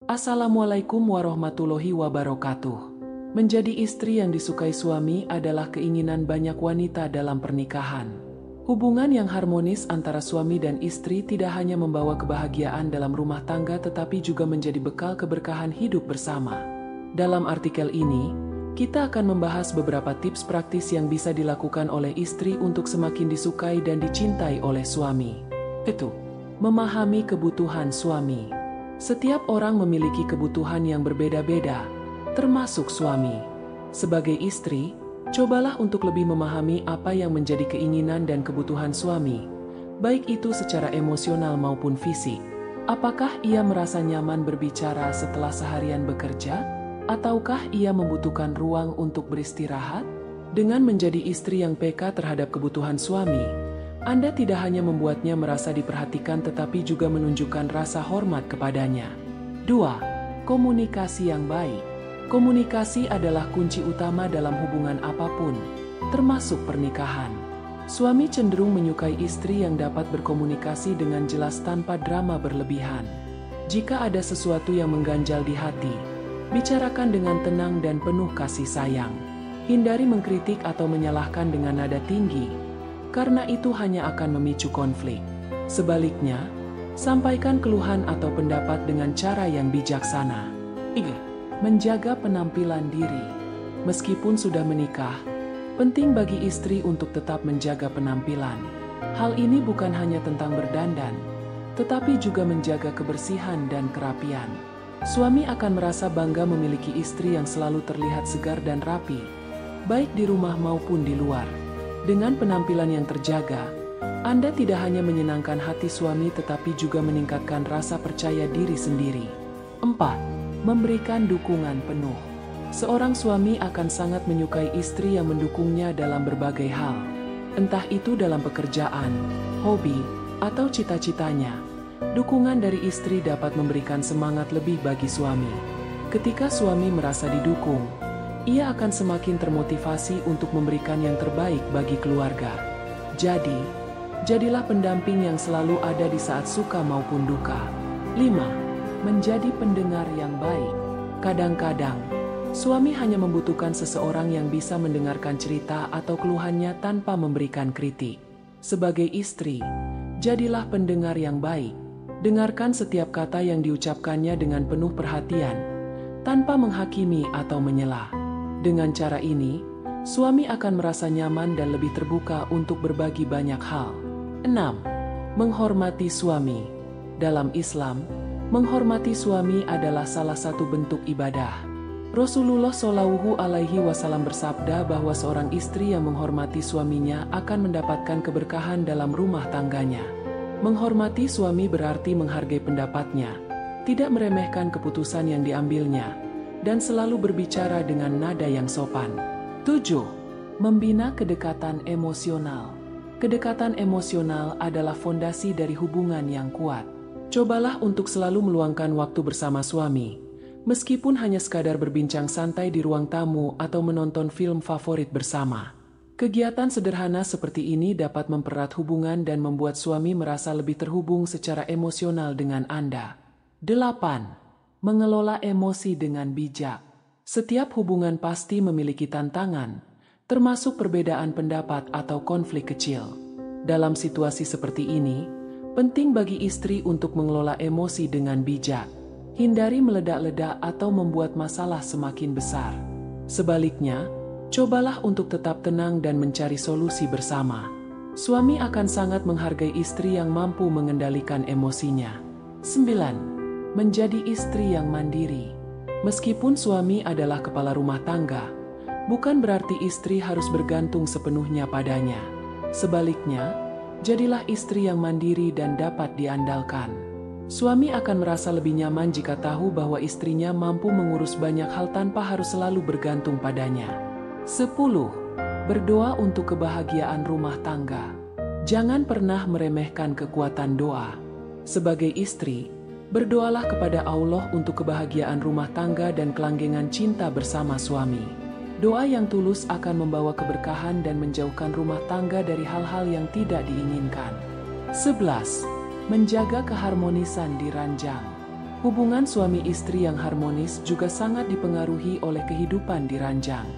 Assalamualaikum warahmatullahi wabarakatuh. Menjadi istri yang disukai suami adalah keinginan banyak wanita dalam pernikahan. Hubungan yang harmonis antara suami dan istri tidak hanya membawa kebahagiaan dalam rumah tangga tetapi juga menjadi bekal keberkahan hidup bersama. Dalam artikel ini, kita akan membahas beberapa tips praktis yang bisa dilakukan oleh istri untuk semakin disukai dan dicintai oleh suami. Itu, memahami kebutuhan suami. Setiap orang memiliki kebutuhan yang berbeda-beda, termasuk suami. Sebagai istri, cobalah untuk lebih memahami apa yang menjadi keinginan dan kebutuhan suami, baik itu secara emosional maupun fisik. Apakah ia merasa nyaman berbicara setelah seharian bekerja? Ataukah ia membutuhkan ruang untuk beristirahat? Dengan menjadi istri yang peka terhadap kebutuhan suami, Anda tidak hanya membuatnya merasa diperhatikan tetapi juga menunjukkan rasa hormat kepadanya. 2. Komunikasi yang baik. Komunikasi adalah kunci utama dalam hubungan apapun, termasuk pernikahan. Suami cenderung menyukai istri yang dapat berkomunikasi dengan jelas tanpa drama berlebihan. Jika ada sesuatu yang mengganjal di hati, bicarakan dengan tenang dan penuh kasih sayang. Hindari mengkritik atau menyalahkan dengan nada tinggi, karena itu hanya akan memicu konflik. Sebaliknya, sampaikan keluhan atau pendapat dengan cara yang bijaksana. 3. Menjaga penampilan diri. Meskipun sudah menikah, penting bagi istri untuk tetap menjaga penampilan. Hal ini bukan hanya tentang berdandan, tetapi juga menjaga kebersihan dan kerapian. Suami akan merasa bangga memiliki istri yang selalu terlihat segar dan rapi, baik di rumah maupun di luar. Dengan penampilan yang terjaga, Anda tidak hanya menyenangkan hati suami tetapi juga meningkatkan rasa percaya diri sendiri. 4. Memberikan dukungan penuh. Seorang suami akan sangat menyukai istri yang mendukungnya dalam berbagai hal. Entah itu dalam pekerjaan, hobi, atau cita-citanya. Dukungan dari istri dapat memberikan semangat lebih bagi suami. Ketika suami merasa didukung, ia akan semakin termotivasi untuk memberikan yang terbaik bagi keluarga. Jadi, jadilah pendamping yang selalu ada di saat suka maupun duka. 5. Menjadi pendengar yang baik. Kadang-kadang, suami hanya membutuhkan seseorang yang bisa mendengarkan cerita atau keluhannya tanpa memberikan kritik. Sebagai istri, jadilah pendengar yang baik. Dengarkan setiap kata yang diucapkannya dengan penuh perhatian, tanpa menghakimi atau menyela. Dengan cara ini, suami akan merasa nyaman dan lebih terbuka untuk berbagi banyak hal. 6. Menghormati suami. Dalam Islam, menghormati suami adalah salah satu bentuk ibadah. Rasulullah Shallallahu Alaihi Wasallam bersabda bahwa seorang istri yang menghormati suaminya akan mendapatkan keberkahan dalam rumah tangganya. Menghormati suami berarti menghargai pendapatnya, tidak meremehkan keputusan yang diambilnya, dan selalu berbicara dengan nada yang sopan. 7. Membina kedekatan emosional. Kedekatan emosional adalah fondasi dari hubungan yang kuat. Cobalah untuk selalu meluangkan waktu bersama suami, meskipun hanya sekadar berbincang santai di ruang tamu atau menonton film favorit bersama. Kegiatan sederhana seperti ini dapat mempererat hubungan dan membuat suami merasa lebih terhubung secara emosional dengan Anda. 8. Mengelola emosi dengan bijak. Setiap hubungan pasti memiliki tantangan, termasuk perbedaan pendapat atau konflik kecil. Dalam situasi seperti ini, penting bagi istri untuk mengelola emosi dengan bijak. Hindari meledak-ledak atau membuat masalah semakin besar. Sebaliknya, cobalah untuk tetap tenang dan mencari solusi bersama. Suami akan sangat menghargai istri yang mampu mengendalikan emosinya. 9. Menjadi istri yang mandiri. Meskipun suami adalah kepala rumah tangga, bukan berarti istri harus bergantung sepenuhnya padanya. Sebaliknya, jadilah istri yang mandiri dan dapat diandalkan. Suami akan merasa lebih nyaman jika tahu bahwa istrinya mampu mengurus banyak hal tanpa harus selalu bergantung padanya. 10. Berdoa untuk kebahagiaan rumah tangga. Jangan pernah meremehkan kekuatan doa. Sebagai istri, berdoalah kepada Allah untuk kebahagiaan rumah tangga dan kelanggengan cinta bersama suami. Doa yang tulus akan membawa keberkahan dan menjauhkan rumah tangga dari hal-hal yang tidak diinginkan. 11. Menjaga keharmonisan di ranjang. Hubungan suami istri yang harmonis juga sangat dipengaruhi oleh kehidupan di ranjang.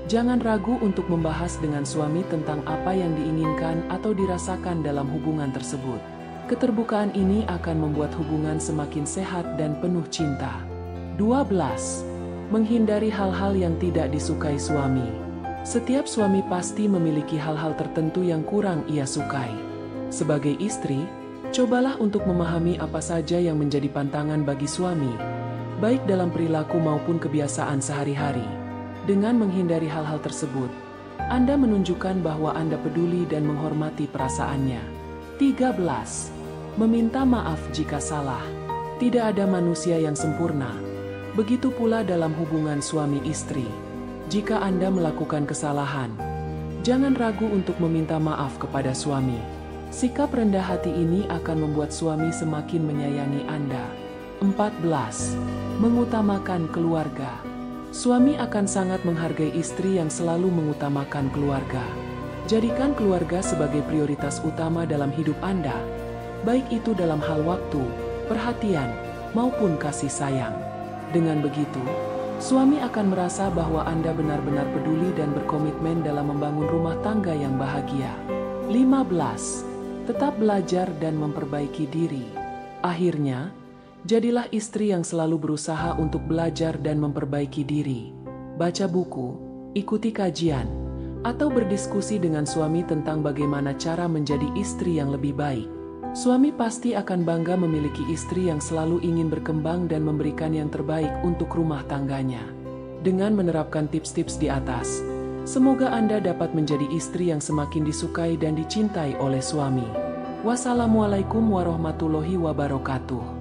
Jangan ragu untuk membahas dengan suami tentang apa yang diinginkan atau dirasakan dalam hubungan tersebut. Keterbukaan ini akan membuat hubungan semakin sehat dan penuh cinta. 12. Menghindari hal-hal yang tidak disukai suami. Setiap suami pasti memiliki hal-hal tertentu yang kurang ia sukai. Sebagai istri, cobalah untuk memahami apa saja yang menjadi pantangan bagi suami, baik dalam perilaku maupun kebiasaan sehari-hari. Dengan menghindari hal-hal tersebut, Anda menunjukkan bahwa Anda peduli dan menghormati perasaannya. 13. Meminta maaf jika salah. Tidak ada manusia yang sempurna. Begitu pula dalam hubungan suami istri. Jika Anda melakukan kesalahan, jangan ragu untuk meminta maaf kepada suami. Sikap rendah hati ini akan membuat suami semakin menyayangi Anda. 14. Mengutamakan keluarga. Suami akan sangat menghargai istri yang selalu mengutamakan keluarga. Jadikan keluarga sebagai prioritas utama dalam hidup Anda, baik itu dalam hal waktu, perhatian, maupun kasih sayang. Dengan begitu, suami akan merasa bahwa Anda benar-benar peduli dan berkomitmen dalam membangun rumah tangga yang bahagia. 15. Tetap belajar dan memperbaiki diri. Akhirnya, jadilah istri yang selalu berusaha untuk belajar dan memperbaiki diri. Baca buku, ikuti kajian, atau berdiskusi dengan suami tentang bagaimana cara menjadi istri yang lebih baik. Suami pasti akan bangga memiliki istri yang selalu ingin berkembang dan memberikan yang terbaik untuk rumah tangganya. Dengan menerapkan tips-tips di atas, semoga Anda dapat menjadi istri yang semakin disukai dan dicintai oleh suami. Wassalamualaikum warahmatullahi wabarakatuh.